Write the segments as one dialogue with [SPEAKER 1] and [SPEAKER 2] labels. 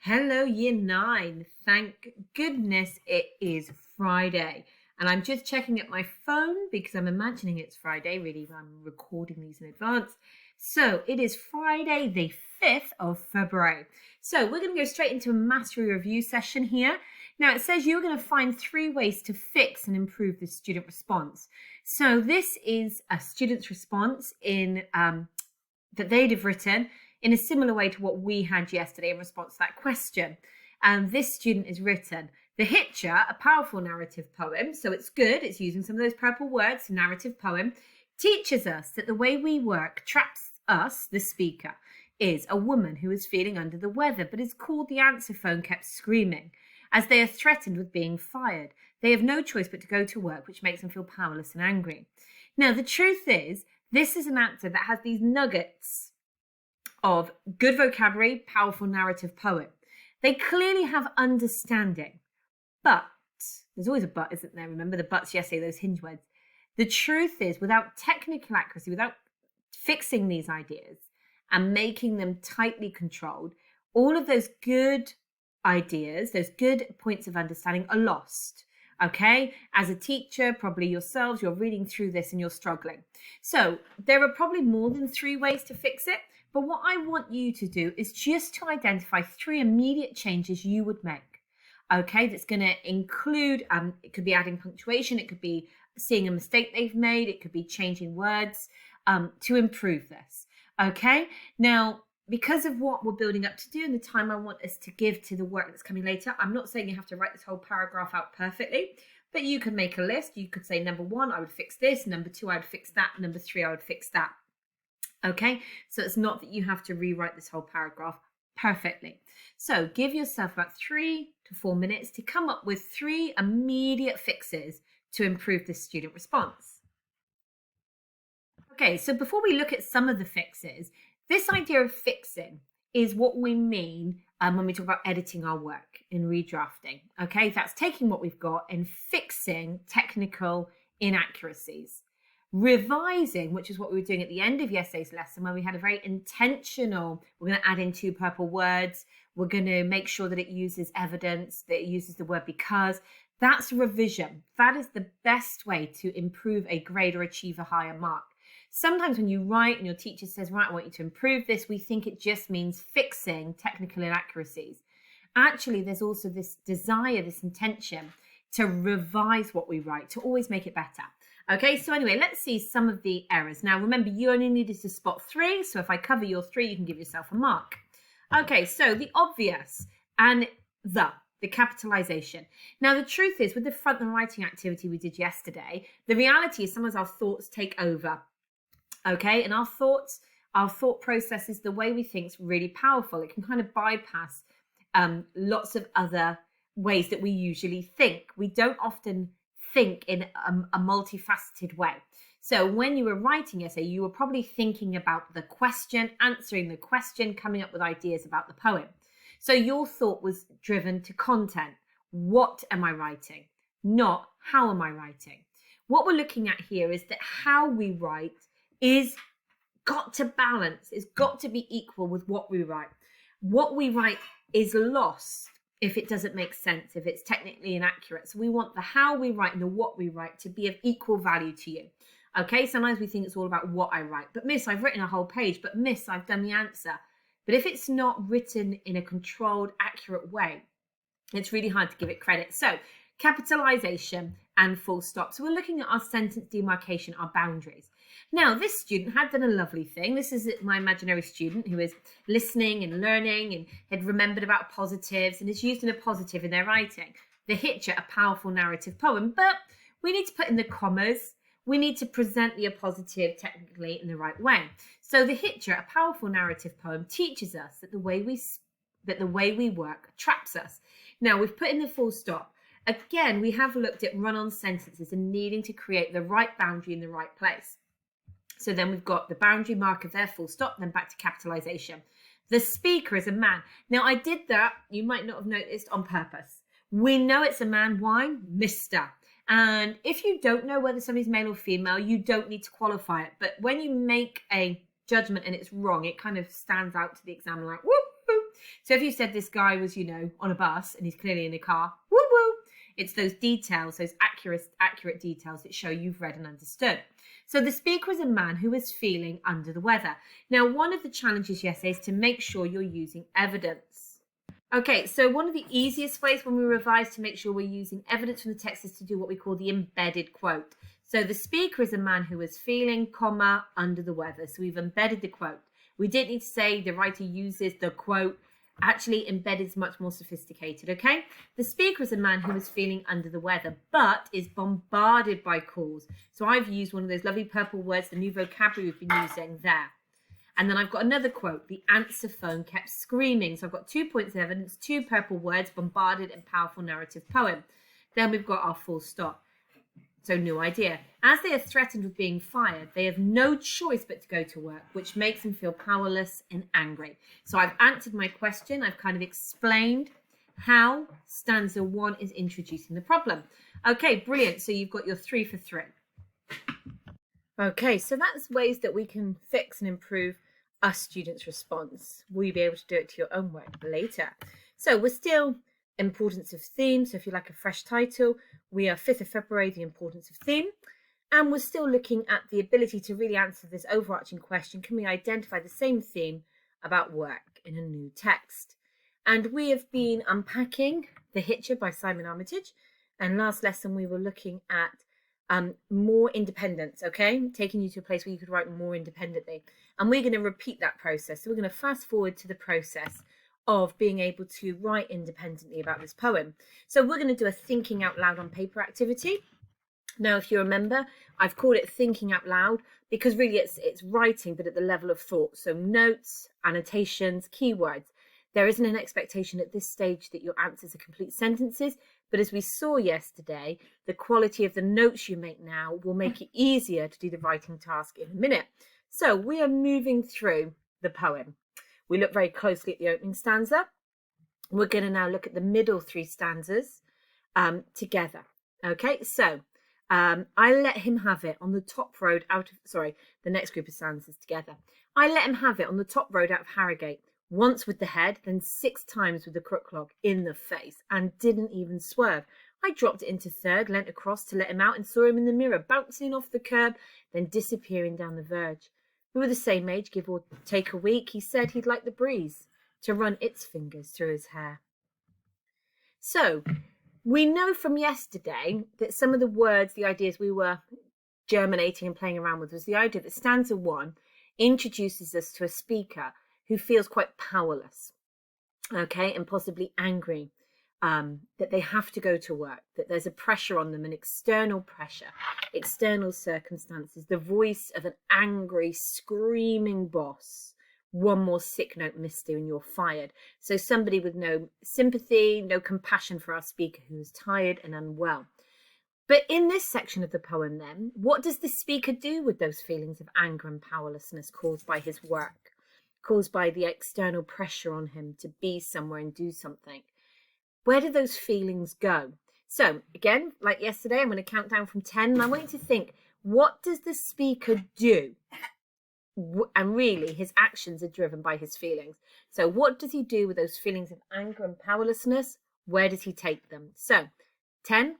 [SPEAKER 1] Hello, Year 9. Thank goodness it is Friday. And I'm just checking at my phone because I'm imagining it's Friday. Really, I'm recording these in advance. So it is Friday, the 5th of February. So we're going to go straight into a mastery review session here. Now, it says you're going to find 3 ways to fix and improve the student response. So this is a student's response in that they'd have written in a similar way to what we had yesterday in response to that question. This student has written, The Hitcher, a powerful narrative poem, so it's good, it's using some of those purple words, narrative poem, teaches us that the way we work traps us, the speaker, is a woman who is feeling under the weather, but is called the answer phone kept screaming, as they are threatened with being fired. They have no choice but to go to work, which makes them feel powerless and angry. Now, the truth is, this is an answer that has these nuggets of good vocabulary, powerful narrative poem. They clearly have understanding, but there's always a but, isn't there? Remember the buts yesterday, those hinge words. The truth is, without technical accuracy, without fixing these ideas and making them tightly controlled, all of those good ideas, those good points of understanding are lost. Okay, as a teacher, probably yourselves, you're reading through this and you're struggling. So there are probably more than 3 ways to fix it. But what I want you to do is just to identify 3 immediate changes you would make. Okay, that's going to include, it could be adding punctuation, it could be seeing a mistake they've made, it could be changing words to improve this. Okay, now, because of what we're building up to do and the time I want us to give to the work that's coming later, I'm not saying you have to write this whole paragraph out perfectly, but you can make a list. You could say, number 1, I would fix this. Number 2, I would fix that. Number 3, I would fix that. Okay, so it's not that you have to rewrite this whole paragraph perfectly. So give yourself about 3 to 4 minutes to come up with 3 immediate fixes to improve the student response. Okay, so before we look at some of the fixes, this idea of fixing is what we mean when we talk about editing our work in redrafting. Okay, that's taking what we've got and fixing technical inaccuracies. Revising, which is what we were doing at the end of yesterday's lesson, where we had a very intentional, we're going to add in 2 purple words, we're going to make sure that it uses evidence, that it uses the word because. That's revision. That is the best way to improve a grade or achieve a higher mark. Sometimes when you write and your teacher says, right, I want you to improve this, we think it just means fixing technical inaccuracies. Actually, there's also this desire, this intention to revise what we write, to always make it better. Okay, so anyway, let's see some of the errors. Now, remember, you only needed to spot 3. So if I cover your 3, you can give yourself a mark. Okay, so the obvious and the capitalization. Now, the truth is, with the front and writing activity we did yesterday, the reality is sometimes our thoughts take over. Okay, and our thought processes, the way we think is really powerful. It can kind of bypass lots of other ways that we usually think. We don't often think in a multifaceted way. So when you were writing essay, you were probably thinking about the question, answering the question, coming up with ideas about the poem. So your thought was driven to content. What am I writing? Not how am I writing? What we're looking at here is that how we write is got to balance. It's got to be equal with what we write. What we write is lost if it doesn't make sense, if it's technically inaccurate. So we want the how we write and the what we write to be of equal value to you. Okay, sometimes we think it's all about what I write. But miss, I've written a whole page. But miss, I've done the answer. But if it's not written in a controlled, accurate way, it's really hard to give it credit. So capitalization and full stop. So we're looking at our sentence demarcation, our boundaries. Now, this student had done a lovely thing. This is my imaginary student who is listening and learning and had remembered about positives and is using a positive in their writing. The Hitcher, a powerful narrative poem, but we need to put in the commas. We need to present the appositive technically in the right way. So The Hitcher, a powerful narrative poem, teaches us that the way we work traps us. Now, we've put in the full stop. Again, we have looked at run-on sentences and needing to create the right boundary in the right place. So then we've got the boundary marker there, full stop, then back to capitalization. The speaker is a man. Now, I did that, you might not have noticed, on purpose. We know it's a man. Why? Mr. And if you don't know whether somebody's male or female, you don't need to qualify it. But when you make a judgment and it's wrong, it kind of stands out to the examiner like, whoop, whoop. So if you said this guy was, on a bus and he's clearly in a car, woo woo, it's those details, those accurate details that show you've read and understood. So the speaker is a man who is feeling under the weather. Now, one of the challenges yesterday is to make sure you're using evidence. Okay, so one of the easiest ways when we revise to make sure we're using evidence from the text is to do what we call the embedded quote. So the speaker is a man who is feeling, under the weather. So we've embedded the quote. We didn't need to say the writer uses the quote. Actually, embedded is much more sophisticated, okay? The speaker is a man who is feeling under the weather, but is bombarded by calls. So I've used one of those lovely purple words, the new vocabulary we've been using there. And then I've got another quote, the answer phone kept screaming. So I've got 2 points of evidence, 2 purple words, bombarded and powerful narrative poem. Then we've got our full stop. So new idea. As they are threatened with being fired, they have no choice but to go to work, which makes them feel powerless and angry. So I've answered my question. I've kind of explained how stanza 1 is introducing the problem. Okay, brilliant. So you've got your 3 for 3. Okay, so that's ways that we can fix and improve our students' response. Will you be able to do it to your own work later? So we're still importance of theme. So if you like a fresh title, we are 5th of February, the importance of theme. And we're still looking at the ability to really answer this overarching question. Can we identify the same theme about work in a new text? And we have been unpacking The Hitcher by Simon Armitage. And last lesson, we were looking at more independence, okay? Taking you to a place where you could write more independently. And we're going to repeat that process. So we're going to fast forward to the process of being able to write independently about this poem. So we're going to do a thinking out loud on paper activity. Now, if you remember, I've called it thinking out loud because really it's writing, but at the level of thought. So notes, annotations, keywords. There isn't an expectation at this stage that your answers are complete sentences, but as we saw yesterday, the quality of the notes you make now will make it easier to do the writing task in a minute. So we are moving through the poem. We look very closely at the opening stanza. We're going to now look at the middle 3 stanzas together. Okay, so I let him have it on the top road the next group of stanzas together. I let him have it on the top road out of Harrogate, once with the head, then 6 times with the crook log in the face, and didn't even swerve. I dropped it into 3rd, leant across to let him out, and saw him in the mirror, bouncing off the curb, then disappearing down the verge. We were the same age, give or take a week. He said he'd like the breeze to run its fingers through his hair. So we know from yesterday that some of the words, the ideas we were germinating and playing around with was the idea that stanza 1 introduces us to a speaker who feels quite powerless, okay, and possibly angry, that they have to go to work, that there's a pressure on them, an external pressure, external circumstances, the voice of an angry, screaming boss. One more sick note missed you and you're fired. So somebody with no sympathy, no compassion for our speaker who is tired and unwell. But in this section of the poem then, what does the speaker do with those feelings of anger and powerlessness caused by his work, caused by the external pressure on him to be somewhere and do something? Where do those feelings go? So again, like yesterday, I'm going to count down from 10 and I want you to think, what does the speaker do? And really, his actions are driven by his feelings. So what does he do with those feelings of anger and powerlessness? Where does he take them? So 10.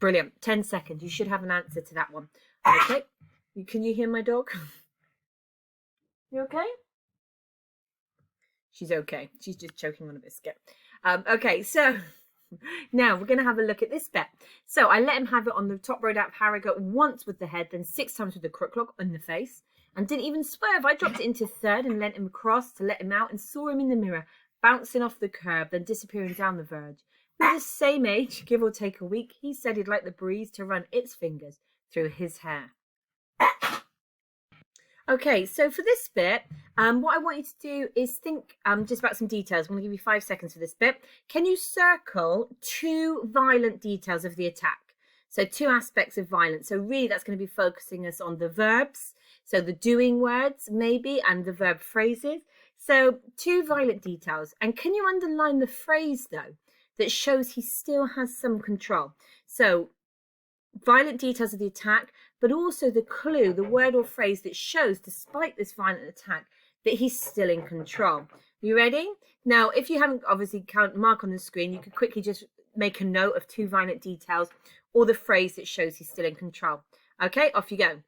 [SPEAKER 1] Brilliant. 10 seconds. You should have an answer to that one. Okay. Can you hear my dog? You okay? She's okay. She's just choking on a biscuit. Okay, so now we're going to have a look at this bit. So I let him have it on the top road out of Harrogate, once with the head, then 6 times with the crook log in the face, and didn't even swerve. I dropped it into 3rd and leant him across to let him out and saw him in the mirror, bouncing off the curb, then disappearing down the verge. We're the same age, give or take a week. He said he'd like the breeze to run its fingers through his hair. Okay, so for this bit, what I want you to do is think just about some details. I'm going to give you 5 seconds for this bit. Can you circle 2 violent details of the attack? So 2 aspects of violence. So really that's going to be focusing us on the verbs, so the doing words maybe, and the verb phrases. So 2 violent details. And can you underline the phrase though that shows he still has some control? So violent details of the attack, but also the clue, the word or phrase that shows, despite this violent attack, that he's still in control. You ready? Now, if you haven't obviously mark on the screen, you could quickly just make a note of 2 violent details or the phrase that shows he's still in control. Okay, off you go.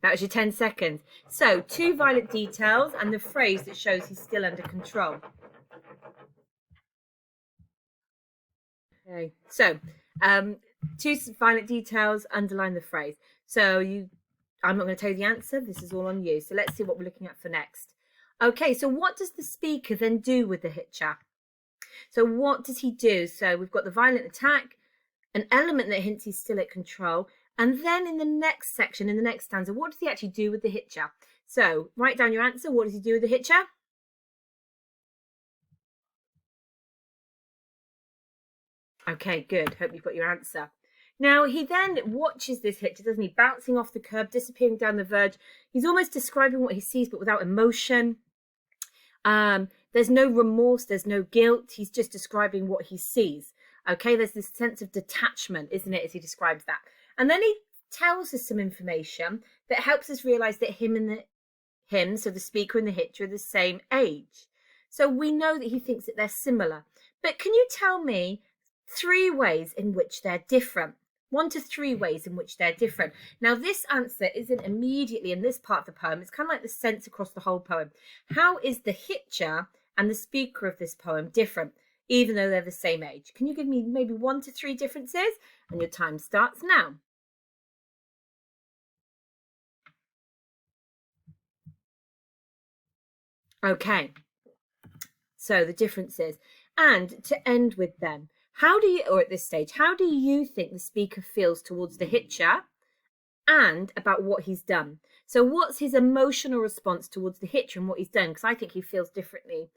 [SPEAKER 1] That was your 10 seconds. So 2 violent details and the phrase that shows he's still under control. Okay, so 2 violent details, underline the phrase. So I'm not going to tell you the answer. This is all on you. So let's see what we're looking at for next. Okay, so what does the speaker then do with the hitcher? So what does he do? So we've got the violent attack, an element that hints he's still at control. And then in the next section, in the next stanza, what does he actually do with the hitcher? So write down your answer. What does he do with the hitcher? Okay, good. Hope you've got your answer. Now, he then watches this hitcher, doesn't he? Bouncing off the curb, disappearing down the verge. He's almost describing what he sees, but without emotion. There's no remorse, there's no guilt. He's just describing what he sees. Okay, there's this sense of detachment, isn't it, as he describes that. And then he tells us some information that helps us realize that him, so the speaker and the hitcher, are the same age. So we know that he thinks that they're similar. But can you tell me 3 ways in which they're different? 1 to 3 ways in which they're different. Now, this answer isn't immediately in this part of the poem. It's kind of like the sense across the whole poem. How is the hitcher and the speaker of this poem different, even though they're the same age? Can you give me maybe 1 to 3 differences? And your time starts now. Okay, so the differences. And to end with them, at this stage, how do you think the speaker feels towards the hitcher and about what he's done? So what's his emotional response towards the hitcher and what he's done? Because I think he feels differently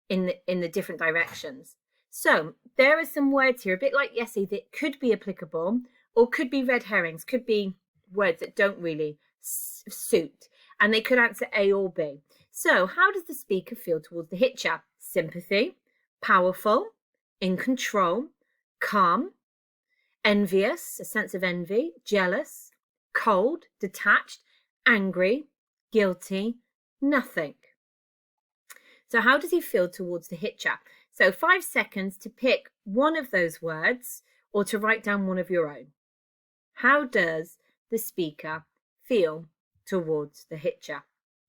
[SPEAKER 1] in the different directions. So there are some words here, a bit like Yessie, that could be applicable or could be red herrings, could be words that don't really suit, and they could answer A or B. So how does the speaker feel towards the hitcher? Sympathy, powerful, in control, calm, envious, a sense of envy, jealous, cold, detached, angry, guilty, nothing. So how does he feel towards the hitcher? So 5 seconds to pick one of those words or to write down one of your own. How does the speaker feel towards the hitcher?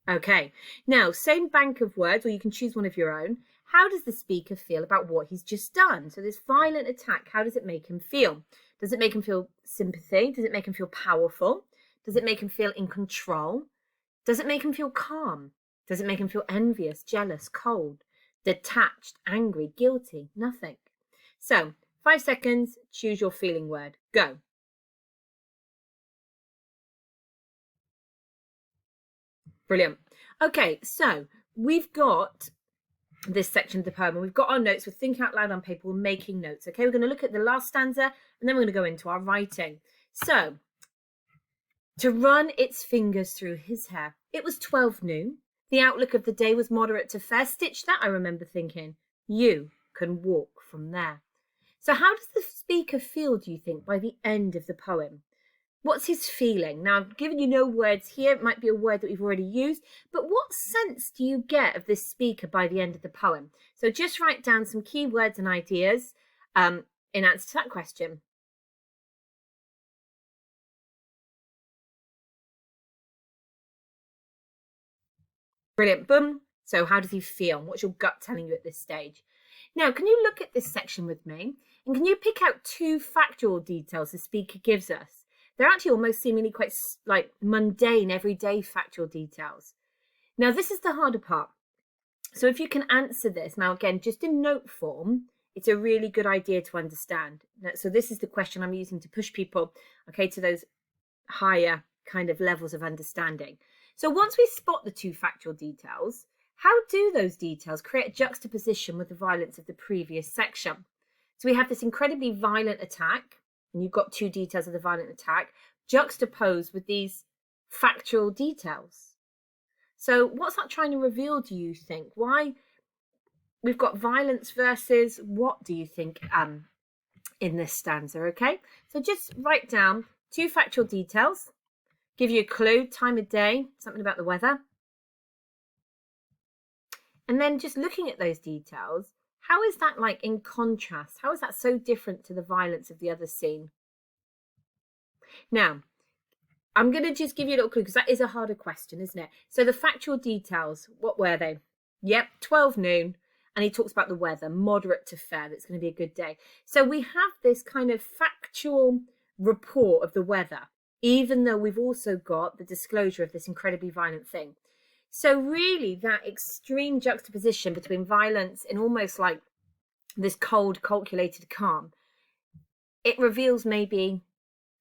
[SPEAKER 1] Okay, now same bank of words, or you can choose one of your own. How does the speaker feel about what he's just done? So this violent attack, how does it make him feel? Does it make him feel sympathy? Does it make him feel powerful? Does it make him feel in control? Does it make him feel calm? Does it make him feel envious, jealous, cold, detached, angry, guilty? Nothing. So 5 seconds, choose your feeling word. Go. Brilliant. Okay, so we've got this section of the poem and we've got our notes. We're thinking out loud on paper, we're making notes. Okay, we're going to look at the last stanza and then we're going to go into our writing. So, to run its fingers through his hair. It was 12 noon. The outlook of the day was moderate to fair. Stitch that, I remember thinking. You can walk from there. So how does the speaker feel, do you think, by the end of the poem? What's his feeling? Now, I've given you no words here. It might be a word that we've already used. But what sense do you get of this speaker by the end of the poem? So just write down some key words and ideas in answer to that question. Brilliant. Boom. So how does he feel? What's your gut telling you at this stage? Now, can you look at this section with me? And can you pick out 2 factual details the speaker gives us? They're actually almost seemingly quite like mundane, everyday factual details. Now, this is the harder part. So if you can answer this, now again, just in note form, it's a really good idea to understand. So this is the question I'm using to push people, okay, to those higher kind of levels of understanding. So once we spot the 2 factual details, how do those details create a juxtaposition with the violence of the previous section? So we have this incredibly violent attack, and you've got 2 details of the violent attack, juxtaposed with these factual details. So what's that trying to reveal, do you think? Why we've got violence versus what do you think in this stanza, okay? So just write down 2 factual details, give you a clue, time of day, something about the weather. And then just looking at those details, how is that like in contrast? How is that so different to the violence of the other scene? Now, I'm going to just give you a little clue because that is a harder question, isn't it? So the factual details, what were they? Yep, 12 noon. And he talks about the weather, moderate to fair. That's going to be a good day. So we have this kind of factual report of the weather, even though we've also got the disclosure of this incredibly violent thing. So really that extreme juxtaposition between violence and almost like this cold, calculated calm, it reveals maybe,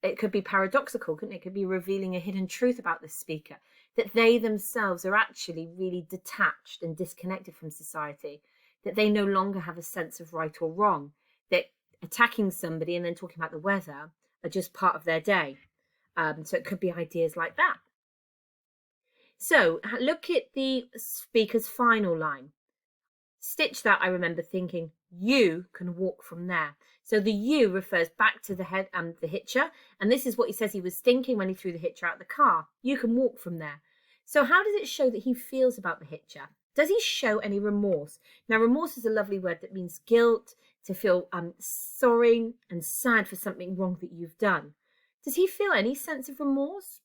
[SPEAKER 1] it could be paradoxical, couldn't it? It could be revealing a hidden truth about this speaker, that they themselves are actually really detached and disconnected from society, that they no longer have a sense of right or wrong, that attacking somebody and then talking about the weather are just part of their day. So it could be ideas like that. So look at the speaker's final line. Stitch that, I remember thinking, you can walk from there. So the you refers back to the head and the hitcher. And this is what he says he was thinking when he threw the hitcher out of the car. You can walk from there. So how does it show that he feels about the hitcher? Does he show any remorse? Now, remorse is a lovely word that means guilt, to feel sorry and sad for something wrong that you've done. Does he feel any sense of remorse?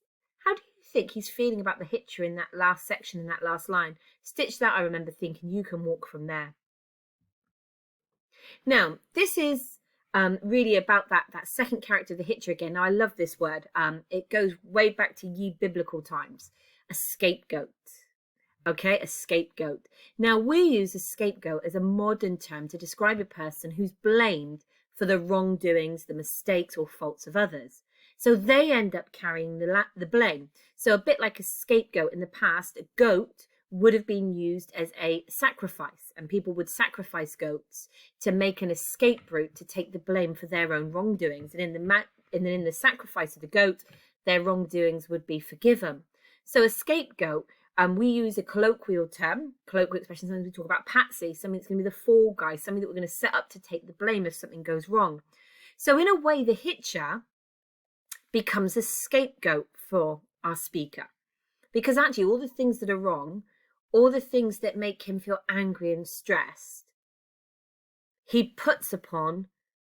[SPEAKER 1] How do you think he's feeling about the hitcher in that last section, in that last line? Stitch that, I remember thinking, you can walk from there. Now, this is really about that second character, the hitcher again. Now, I love this word. It goes way back to ye biblical times. A scapegoat. Okay, a scapegoat. Now, we use a scapegoat as a modern term to describe a person who's blamed for the wrongdoings, the mistakes or faults of others. So they end up carrying the blame. So a bit like a scapegoat in the past, a goat would have been used as a sacrifice, and people would sacrifice goats to make an escape route to take the blame for their own wrongdoings. And in the sacrifice of the goat, their wrongdoings would be forgiven. So a scapegoat, we use a colloquial term, colloquial expression. Sometimes we talk about patsy, something that's going to be the fall guy, something that we're going to set up to take the blame if something goes wrong. So in a way, the hitcher becomes a scapegoat for our speaker, because actually all the things that are wrong, all the things that make him feel angry and stressed, he puts upon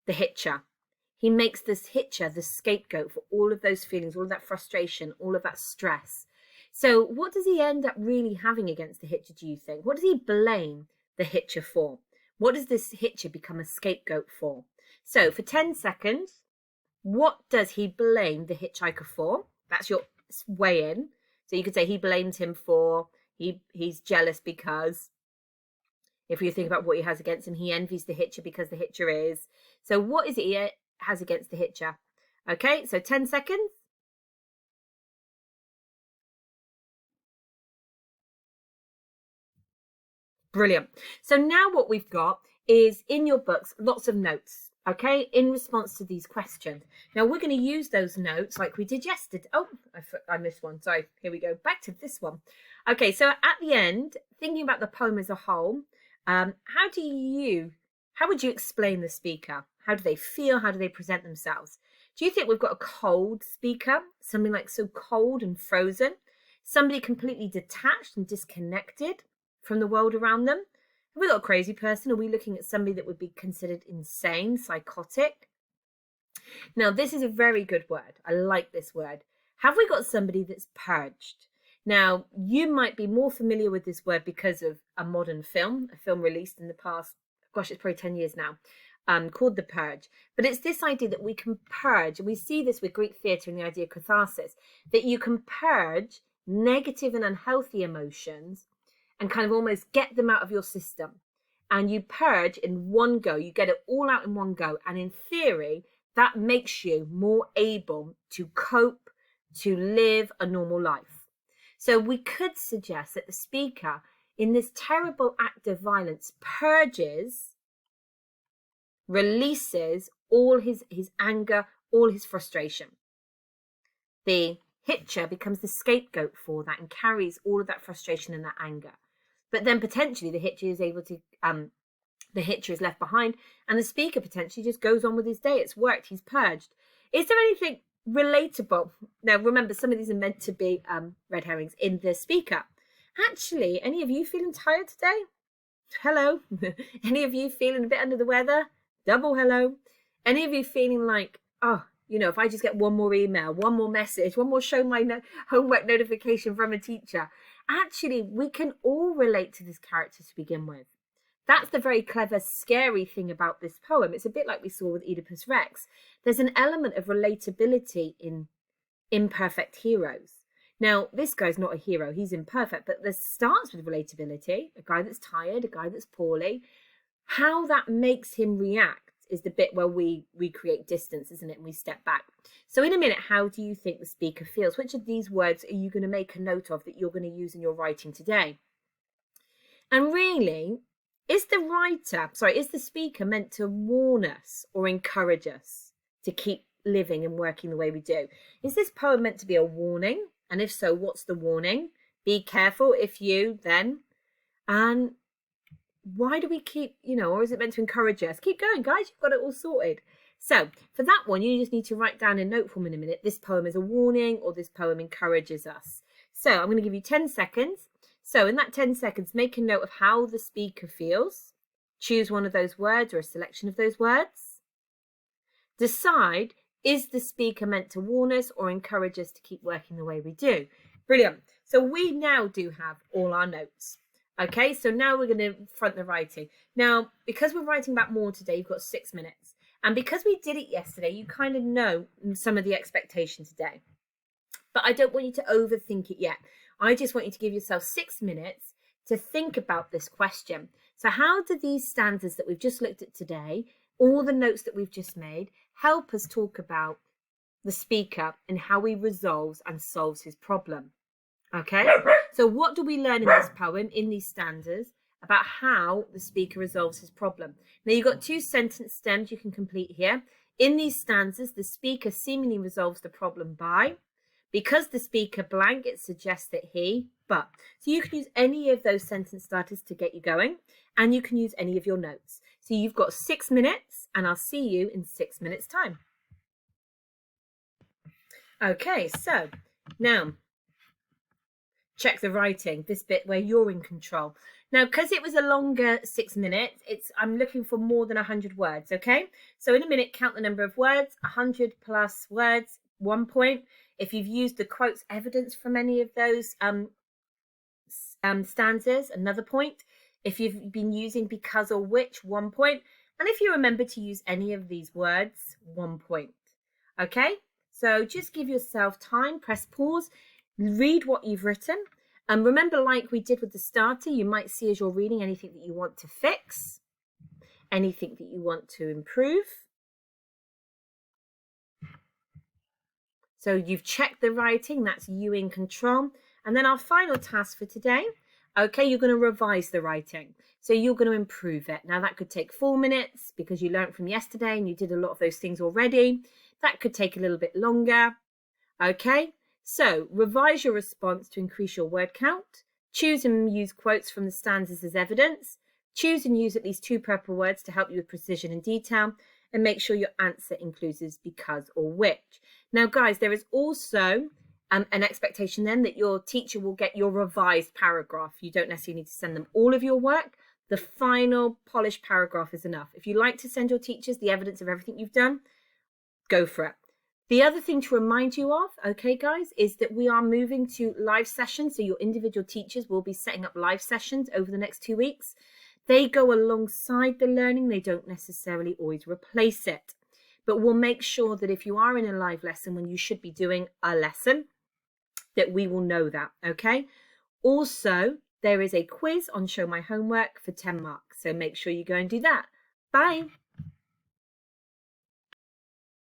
[SPEAKER 1] the hitcher. He makes this hitcher the scapegoat for all of those feelings, all of that frustration, all of that stress. So what does he end up really having against the hitcher, do you think? What does he blame the hitcher for? What does this hitcher become a scapegoat for? So for 10 seconds, what does he blame the hitchhiker for? That's your way in. So you could say he blames him for, he's jealous because, if you think about what he has against him, he envies the hitcher because the hitcher is. So what is it he has against the hitcher? Okay, so 10 seconds. Brilliant. So now what we've got is in your books, lots of notes, okay, in response to these questions. Now we're going to use those notes like we did yesterday. Oh, I missed one. Sorry. Here we go. Back to this one. Okay, so at the end, thinking about the poem as a whole, how would you explain the speaker? How do they feel? How do they present themselves? Do you think we've got a cold speaker, something like so cold and frozen, somebody completely detached and disconnected from the world around them? Have we got a crazy person? Are we looking at somebody that would be considered insane, psychotic? Now, this is a very good word. I like this word. Have we got somebody that's purged? Now, you might be more familiar with this word because of a modern film, a film released in the past, gosh, it's probably 10 years now, called The Purge. But it's this idea that we can purge, and we see this with Greek theatre and the idea of catharsis, that you can purge negative and unhealthy emotions and kind of almost get them out of your system. And you purge in one go, you get it all out in one go. And in theory, that makes you more able to cope, to live a normal life. So we could suggest that the speaker, in this terrible act of violence, purges, releases all his anger, all his frustration. The hitcher becomes the scapegoat for that and carries all of that frustration and that anger. But then potentially the hitcher is able to The hitcher is left behind, and the speaker potentially just goes on with his day. It's worked. He's purged. Is there anything relatable? Now, remember, some of these are meant to be red herrings in the speaker. Actually, any of you feeling tired today? Hello. Any of you feeling a bit under the weather? Double hello. Any of you feeling like, oh, you know, if I just get one more email, one more message, one more show my homework notification from a teacher. Actually, we can all relate to this character to begin with. That's the very clever, scary thing about this poem. It's a bit like we saw with Oedipus Rex. There's an element of relatability in imperfect heroes. Now, this guy's not a hero. He's imperfect, but this starts with relatability. A guy that's tired, a guy that's poorly. How that makes him react is the bit where we create distance, isn't it? And we step back. So in a minute, how do you think the speaker feels? Which of these words are you going to make a note of that you're going to use in your writing today? And really, is the speaker meant to warn us or encourage us to keep living and working the way we do? Is this poem meant to be a warning? And if so, what's the warning? Be careful if you then. And why do we keep, or is it meant to encourage us? Keep going, guys. You've got it all sorted. So for that one, you just need to write down in note form in a minute. This poem is a warning or this poem encourages us. So I'm going to give you 10 seconds. So in that 10 seconds, make a note of how the speaker feels. Choose one of those words or a selection of those words. Decide, is the speaker meant to warn us or encourage us to keep working the way we do? Brilliant. So we now do have all our notes. Okay, so now we're going to front the writing. Now, because we're writing about more today, you've got 6 minutes. And because we did it yesterday, you kind of know some of the expectations today. But I don't want you to overthink it yet. I just want you to give yourself 6 minutes to think about this question. So how do these stanzas that we've just looked at today, all the notes that we've just made, help us talk about the speaker and how he resolves and solves his problem? Okay, so what do we learn in this poem, in these stanzas, about how the speaker resolves his problem? Now, you've got 2 sentence stems you can complete here. In these stanzas, the speaker seemingly resolves the problem by, because the speaker blank, it suggests that he, but. So you can use any of those sentence starters to get you going, and you can use any of your notes. So you've got 6 minutes, and I'll see you in 6 minutes' time. Okay, so now, check the writing, this bit where you're in control. Now, because it was a longer 6 minutes, I'm looking for more than 100 words, okay? So in a minute, count the number of words, 100 plus words, 1 point. If you've used the quotes evidence from any of those stanzas, another point. If you've been using because or which, 1 point. And if you remember to use any of these words, 1 point. Okay? So just give yourself time, press pause, read what you've written. And remember, like we did with the starter, you might see as you're reading anything that you want to fix, anything that you want to improve. So you've checked the writing, that's you in control. And then our final task for today, okay, you're going to revise the writing. So you're going to improve it. Now that could take 4 minutes because you learned from yesterday and you did a lot of those things already. That could take a little bit longer. Okay, so revise your response to increase your word count. Choose and use quotes from the stanzas as evidence. Choose and use at least 2 purple words to help you with precision and detail. And make sure your answer includes because or which. Now, guys, there is also an expectation then that your teacher will get your revised paragraph. You don't necessarily need to send them all of your work. The final polished paragraph is enough. If you like to send your teachers the evidence of everything you've done, go for it. The other thing to remind you of, okay, guys, is that we are moving to live sessions. So your individual teachers will be setting up live sessions over the next 2 weeks. They go alongside the learning. They don't necessarily always replace it. But we'll make sure that if you are in a live lesson when you should be doing a lesson, that we will know that, okay? Also, there is a quiz on Show My Homework for 10 marks. So make sure you go and do that. Bye.